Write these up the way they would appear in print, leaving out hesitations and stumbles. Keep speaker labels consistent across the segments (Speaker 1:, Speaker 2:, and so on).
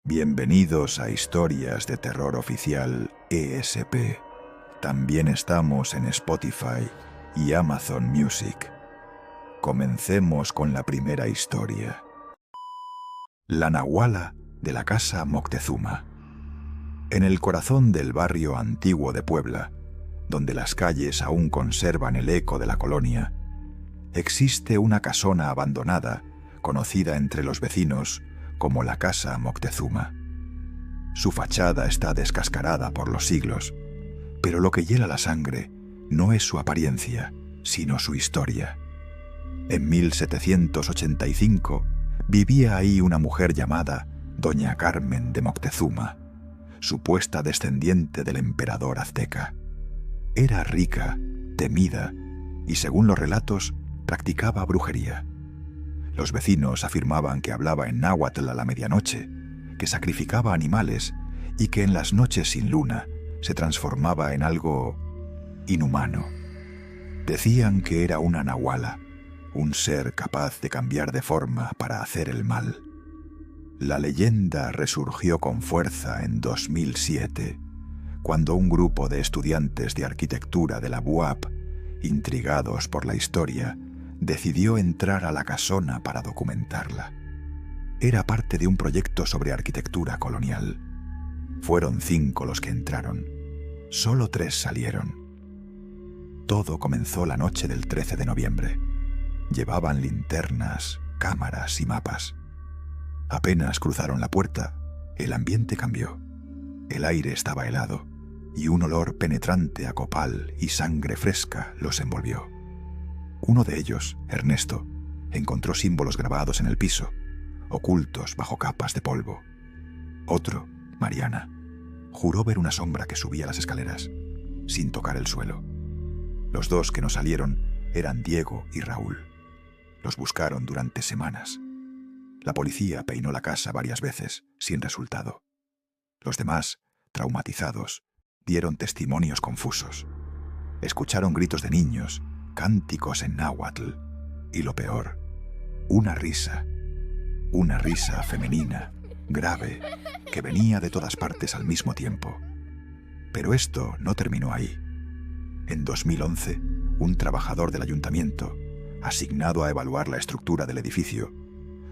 Speaker 1: Bienvenidos a Historias de Terror Oficial ESP. También estamos en Spotify y Amazon Music. Comencemos con la primera historia. La Nahuala de la Casa Moctezuma. En el corazón del barrio antiguo de Puebla, donde las calles aún conservan el eco de la colonia, existe una casona abandonada, conocida entre los vecinos como la Casa Moctezuma. Su fachada está descascarada por los siglos, pero lo que hiela la sangre no es su apariencia, sino su historia. En 1785 vivía ahí una mujer llamada Doña Carmen de Moctezuma, supuesta descendiente del emperador azteca. Era rica, temida y, según los relatos, practicaba brujería. Los vecinos afirmaban que hablaba en náhuatl a la medianoche, que sacrificaba animales y que en las noches sin luna se transformaba en algo inhumano. Decían que era una nahuala, un ser capaz de cambiar de forma para hacer el mal. La leyenda resurgió con fuerza en 2007, cuando un grupo de estudiantes de arquitectura de la UAP, intrigados por la historia, decidió entrar a la casona para documentarla. Era parte de un proyecto sobre arquitectura colonial. Fueron 5 los que entraron. Solo 3 salieron. Todo comenzó la noche del 13 de noviembre. Llevaban linternas, cámaras y mapas. Apenas cruzaron la puerta, el ambiente cambió. El aire estaba helado y un olor penetrante a copal y sangre fresca los envolvió. Uno de ellos, Ernesto, encontró símbolos grabados en el piso, ocultos bajo capas de polvo. Otro, Mariana, juró ver una sombra que subía las escaleras, sin tocar el suelo. Los 2 que no salieron eran Diego y Raúl. Los buscaron durante semanas. La policía peinó la casa varias veces, sin resultado. Los demás, traumatizados, dieron testimonios confusos. Escucharon gritos de niños, cánticos en náhuatl y, lo peor, una risa femenina, grave, que venía de todas partes al mismo tiempo. Pero esto no terminó ahí. En 2011, un trabajador del ayuntamiento, asignado a evaluar la estructura del edificio,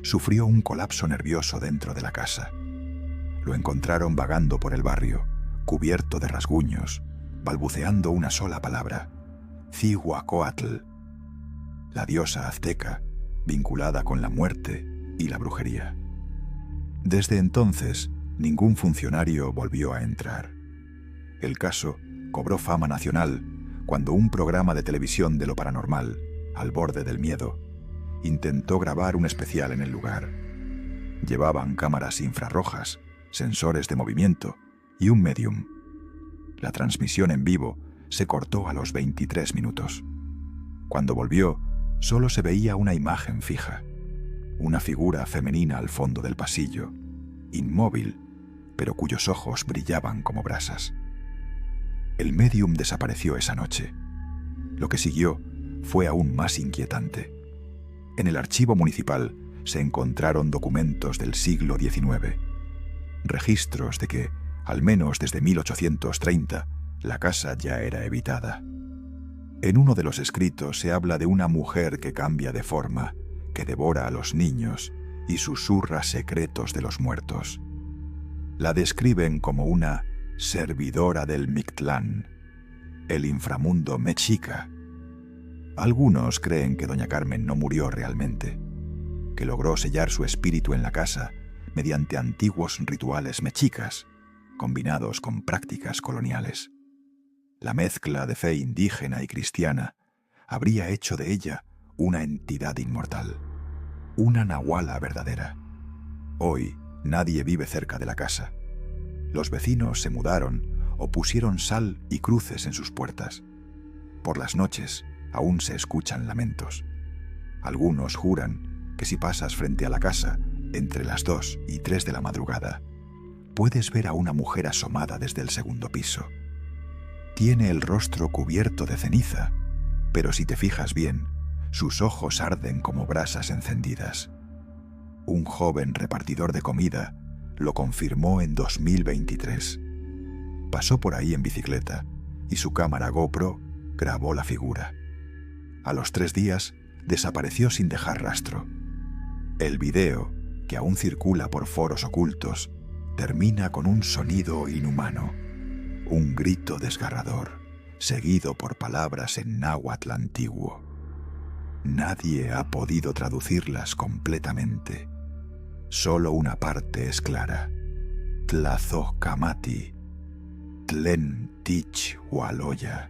Speaker 1: sufrió un colapso nervioso dentro de la casa. Lo encontraron vagando por el barrio, cubierto de rasguños, balbuceando una sola palabra: Cihuacóatl, la diosa azteca vinculada con la muerte y la brujería. Desde entonces, ningún funcionario volvió a entrar. El caso cobró fama nacional cuando un programa de televisión de lo paranormal, Al Borde del Miedo, intentó grabar un especial en el lugar. Llevaban cámaras infrarrojas, sensores de movimiento y un medium. La transmisión en vivo se cortó a los 23 minutos. Cuando volvió, solo se veía una imagen fija, una figura femenina al fondo del pasillo, inmóvil, pero cuyos ojos brillaban como brasas. El médium desapareció esa noche. Lo que siguió fue aún más inquietante. En el archivo municipal se encontraron documentos del siglo XIX, registros de que, al menos desde 1830, la casa ya era habitada. En uno de los escritos se habla de una mujer que cambia de forma, que devora a los niños y susurra secretos de los muertos. La describen como una servidora del Mictlán, el inframundo mexica. Algunos creen que Doña Carmen no murió realmente, que logró sellar su espíritu en la casa mediante antiguos rituales mexicas, combinados con prácticas coloniales. La mezcla de fe indígena y cristiana habría hecho de ella una entidad inmortal, una nahuala verdadera. Hoy nadie vive cerca de la casa. Los vecinos se mudaron o pusieron sal y cruces en sus puertas. Por las noches aún se escuchan lamentos. Algunos juran que si pasas frente a la casa entre las 2 y 3 de la madrugada, puedes ver a una mujer asomada desde el segundo piso. Tiene el rostro cubierto de ceniza, pero si te fijas bien, sus ojos arden como brasas encendidas. Un joven repartidor de comida lo confirmó en 2023. Pasó por ahí en bicicleta y su cámara GoPro grabó la figura. A los 3 días desapareció sin dejar rastro. El video, que aún circula por foros ocultos, termina con un sonido inhumano, un grito desgarrador, seguido por palabras en náhuatl antiguo. Nadie ha podido traducirlas completamente. Solo una parte es clara. Tlazocamati, Tlen Tich Waloya.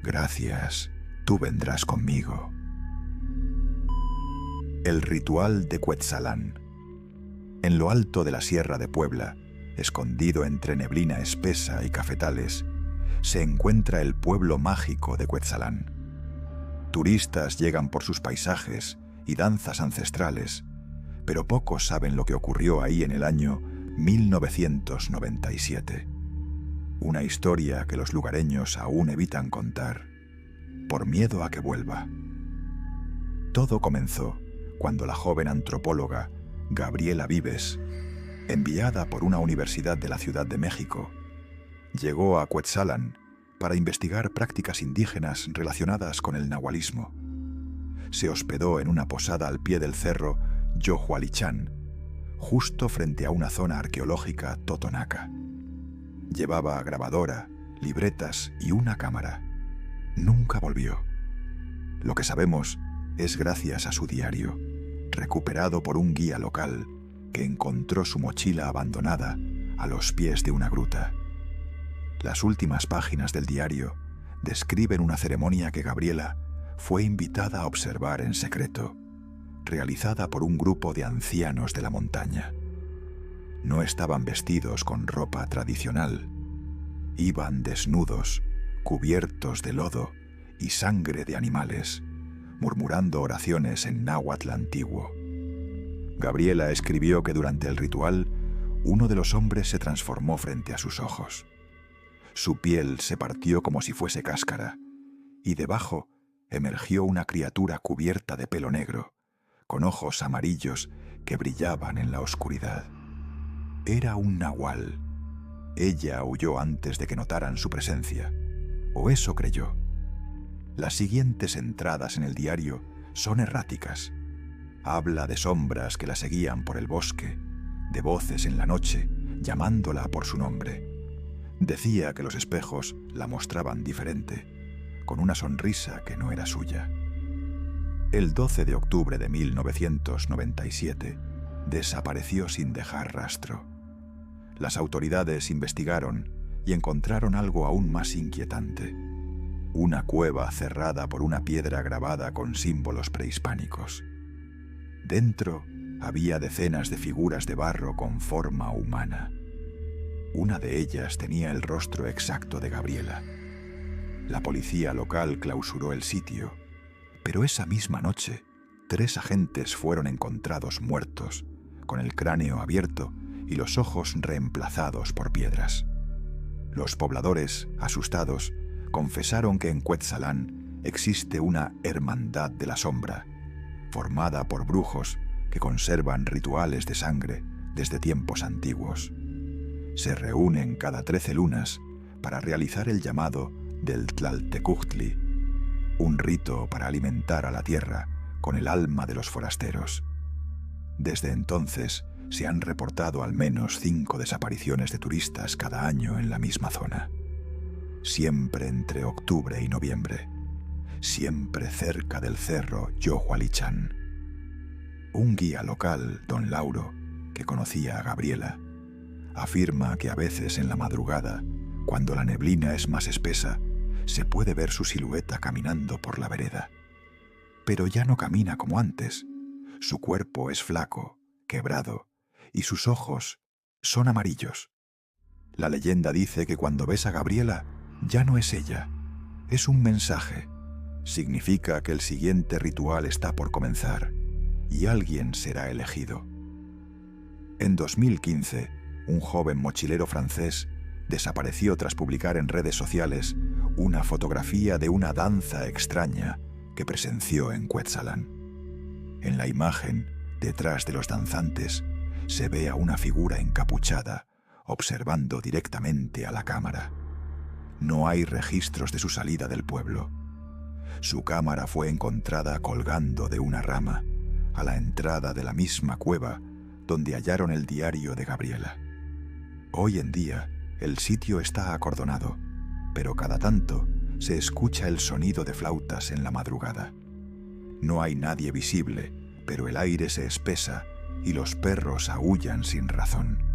Speaker 1: Gracias, tú vendrás conmigo. El ritual de Cuetzalan. En lo alto de la Sierra de Puebla, escondido entre neblina espesa y cafetales, se encuentra el pueblo mágico de Cuetzalan. Turistas llegan por sus paisajes y danzas ancestrales, pero pocos saben lo que ocurrió ahí en el año 1997. Una historia que los lugareños aún evitan contar, por miedo a que vuelva. Todo comenzó cuando la joven antropóloga Gabriela Vives, enviada por una universidad de la Ciudad de México, llegó a Cuetzalan para investigar prácticas indígenas relacionadas con el nahualismo. Se hospedó en una posada al pie del cerro Yohualichán, justo frente a una zona arqueológica totonaca. Llevaba grabadora, libretas y una cámara. Nunca volvió. Lo que sabemos es gracias a su diario, recuperado por un guía local que encontró su mochila abandonada a los pies de una gruta. Las últimas páginas del diario describen una ceremonia que Gabriela fue invitada a observar en secreto, realizada por un grupo de ancianos de la montaña. No estaban vestidos con ropa tradicional. Iban desnudos, cubiertos de lodo y sangre de animales, murmurando oraciones en náhuatl antiguo. Gabriela escribió que durante el ritual, uno de los hombres se transformó frente a sus ojos. Su piel se partió como si fuese cáscara, y debajo emergió una criatura cubierta de pelo negro, con ojos amarillos que brillaban en la oscuridad. Era un nahual. Ella huyó antes de que notaran su presencia, o eso creyó. Las siguientes entradas en el diario son erráticas. Habla de sombras que la seguían por el bosque, de voces en la noche llamándola por su nombre. Decía que los espejos la mostraban diferente, con una sonrisa que no era suya. El 12 de octubre de 1997 desapareció sin dejar rastro. Las autoridades investigaron y encontraron algo aún más inquietante: una cueva cerrada por una piedra grabada con símbolos prehispánicos. Dentro había decenas de figuras de barro con forma humana. Una de ellas tenía el rostro exacto de Gabriela. La policía local clausuró el sitio, pero esa misma noche, 3 agentes fueron encontrados muertos, con el cráneo abierto y los ojos reemplazados por piedras. Los pobladores, asustados, confesaron que en Cuetzalan existe una hermandad de la sombra, formada por brujos que conservan rituales de sangre desde tiempos antiguos. Se reúnen cada 13 lunas para realizar el llamado del Tlaltecuhtli, un rito para alimentar a la tierra con el alma de los forasteros. Desde entonces se han reportado al menos 5 desapariciones de turistas cada año en la misma zona. Siempre entre octubre y noviembre, siempre cerca del cerro Yohualichán. Un guía local, don Lauro, que conocía a Gabriela, afirma que a veces en la madrugada, cuando la neblina es más espesa, se puede ver su silueta caminando por la vereda. Pero ya no camina como antes. Su cuerpo es flaco, quebrado, y sus ojos son amarillos. La leyenda dice que cuando ves a Gabriela, ya no es ella, es un mensaje. Significa que el siguiente ritual está por comenzar y alguien será elegido. En 2015, un joven mochilero francés desapareció tras publicar en redes sociales una fotografía de una danza extraña que presenció en Cuetzalan. En la imagen, detrás de los danzantes, se ve a una figura encapuchada observando directamente a la cámara. No hay registros de su salida del pueblo. Su cámara fue encontrada colgando de una rama, a la entrada de la misma cueva donde hallaron el diario de Gabriela. Hoy en día, el sitio está acordonado, pero cada tanto se escucha el sonido de flautas en la madrugada. No hay nadie visible, pero el aire se espesa y los perros aúllan sin razón.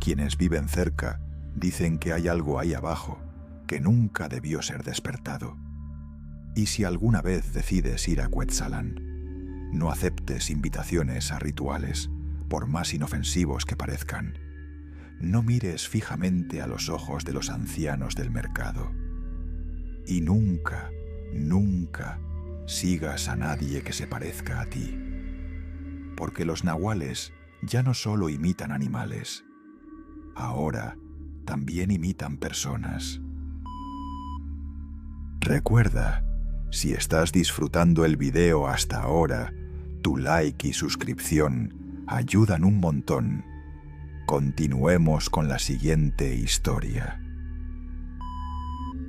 Speaker 1: Quienes viven cerca dicen que hay algo ahí abajo que nunca debió ser despertado. Y si alguna vez decides ir a Cuetzalan, no aceptes invitaciones a rituales, por más inofensivos que parezcan. No mires fijamente a los ojos de los ancianos del mercado. Y nunca, nunca sigas a nadie que se parezca a ti. Porque los nahuales ya no solo imitan animales, ahora también imitan personas. Recuerda, si estás disfrutando el video hasta ahora, tu like y suscripción ayudan un montón. Continuemos con la siguiente historia.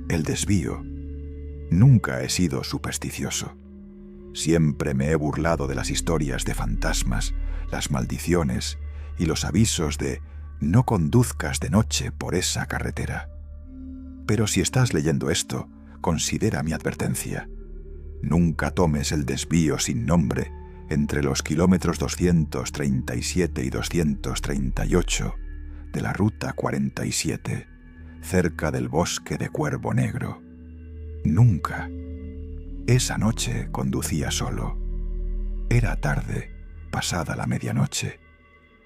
Speaker 1: El desvío. Nunca he sido supersticioso. Siempre me he burlado de las historias de fantasmas, las maldiciones y los avisos de no conduzcas de noche por esa carretera. Pero si estás leyendo esto, considera mi advertencia. Nunca tomes el desvío sin nombre entre los kilómetros 237 y 238 de la Ruta 47, cerca del bosque de Cuervo Negro. Nunca. Esa noche conducía solo. Era tarde, pasada la medianoche,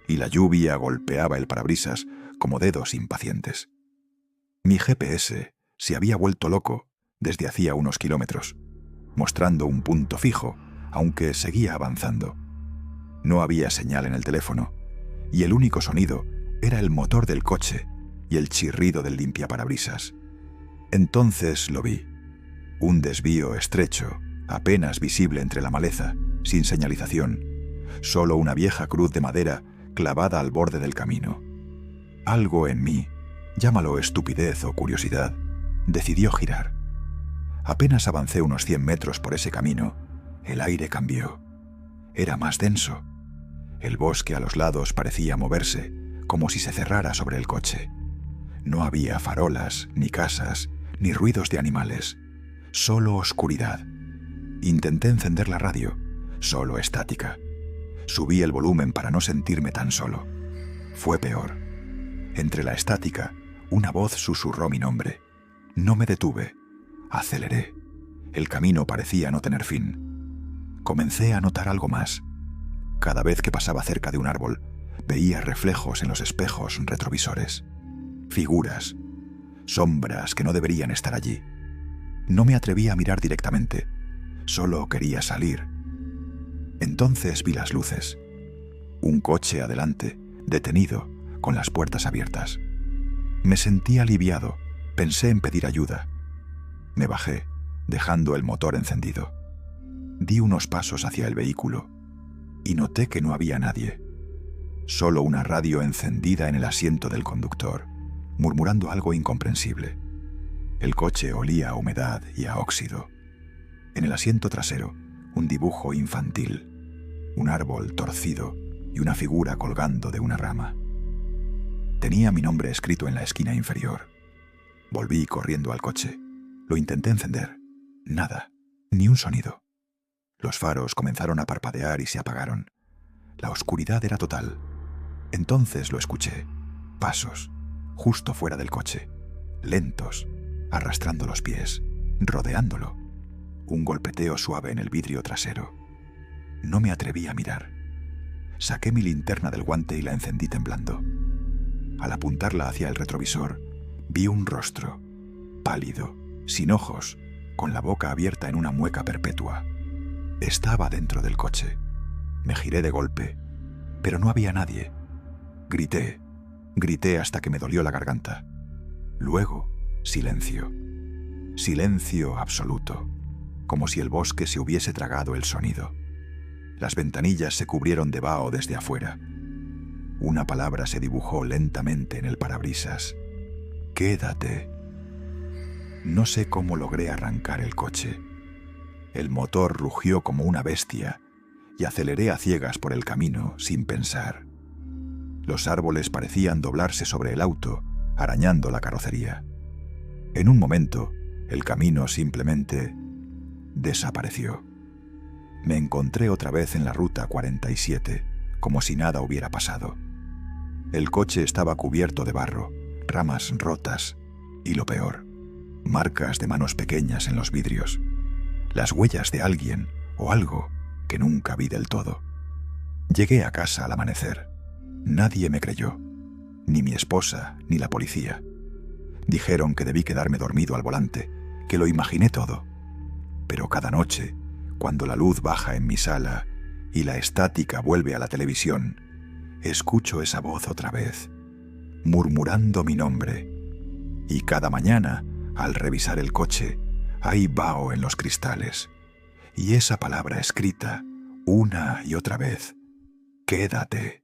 Speaker 1: y la lluvia golpeaba el parabrisas como dedos impacientes. Mi GPS se había vuelto loco desde hacía unos kilómetros, mostrando un punto fijo, aunque seguía avanzando. No había señal en el teléfono, y el único sonido era el motor del coche y el chirrido del limpiaparabrisas. Entonces lo vi. Un desvío estrecho, apenas visible entre la maleza, sin señalización, solo una vieja cruz de madera clavada al borde del camino. Algo en mí, llámalo estupidez o curiosidad, decidió girar. Apenas avancé unos 100 metros por ese camino, el aire cambió. Era más denso. El bosque a los lados parecía moverse, como si se cerrara sobre el coche. No había farolas, ni casas, ni ruidos de animales. Solo oscuridad. Intenté encender la radio, solo estática. Subí el volumen para no sentirme tan solo. Fue peor. Entre la estática, una voz susurró mi nombre. No me detuve. Aceleré. El camino parecía no tener fin. Comencé a notar algo más. Cada vez que pasaba cerca de un árbol, veía reflejos en los espejos retrovisores. Figuras, sombras que no deberían estar allí. No me atrevía a mirar directamente. Solo quería salir. Entonces vi las luces. Un coche adelante, detenido, con las puertas abiertas. Me sentí aliviado. Pensé en pedir ayuda. Me bajé, dejando el motor encendido. Di unos pasos hacia el vehículo y noté que no había nadie. Solo una radio encendida en el asiento del conductor, murmurando algo incomprensible. El coche olía a humedad y a óxido. En el asiento trasero, un dibujo infantil, un árbol torcido y una figura colgando de una rama. Tenía mi nombre escrito en la esquina inferior. Volví corriendo al coche. Lo intenté encender. Nada, ni un sonido. Los faros comenzaron a parpadear y se apagaron. La oscuridad era total. Entonces lo escuché. Pasos, justo fuera del coche. Lentos, arrastrando los pies, rodeándolo. Un golpeteo suave en el vidrio trasero. No me atreví a mirar. Saqué mi linterna del guante y la encendí temblando. Al apuntarla hacia el retrovisor, vi un rostro, pálido, sin ojos, con la boca abierta en una mueca perpetua. Estaba dentro del coche. Me giré de golpe, pero no había nadie. Grité hasta que me dolió la garganta. Luego, silencio. Silencio absoluto, como si el bosque se hubiese tragado el sonido. Las ventanillas se cubrieron de vaho desde afuera. Una palabra se dibujó lentamente en el parabrisas. Quédate. No sé cómo logré arrancar el coche. El motor rugió como una bestia y aceleré a ciegas por el camino sin pensar. Los árboles parecían doblarse sobre el auto, arañando la carrocería. En un momento, el camino simplemente desapareció. Me encontré otra vez en la ruta 47, como si nada hubiera pasado. El coche estaba cubierto de barro, ramas rotas y, lo peor, marcas de manos pequeñas en los vidrios. Las huellas de alguien o algo que nunca vi del todo. Llegué a casa al amanecer. Nadie me creyó, ni mi esposa ni la policía. Dijeron que debí quedarme dormido al volante, que lo imaginé todo. Pero cada noche, cuando la luz baja en mi sala y la estática vuelve a la televisión, escucho esa voz otra vez, murmurando mi nombre. Y cada mañana, al revisar el coche, hay vaho en los cristales. Y esa palabra escrita, una y otra vez, quédate.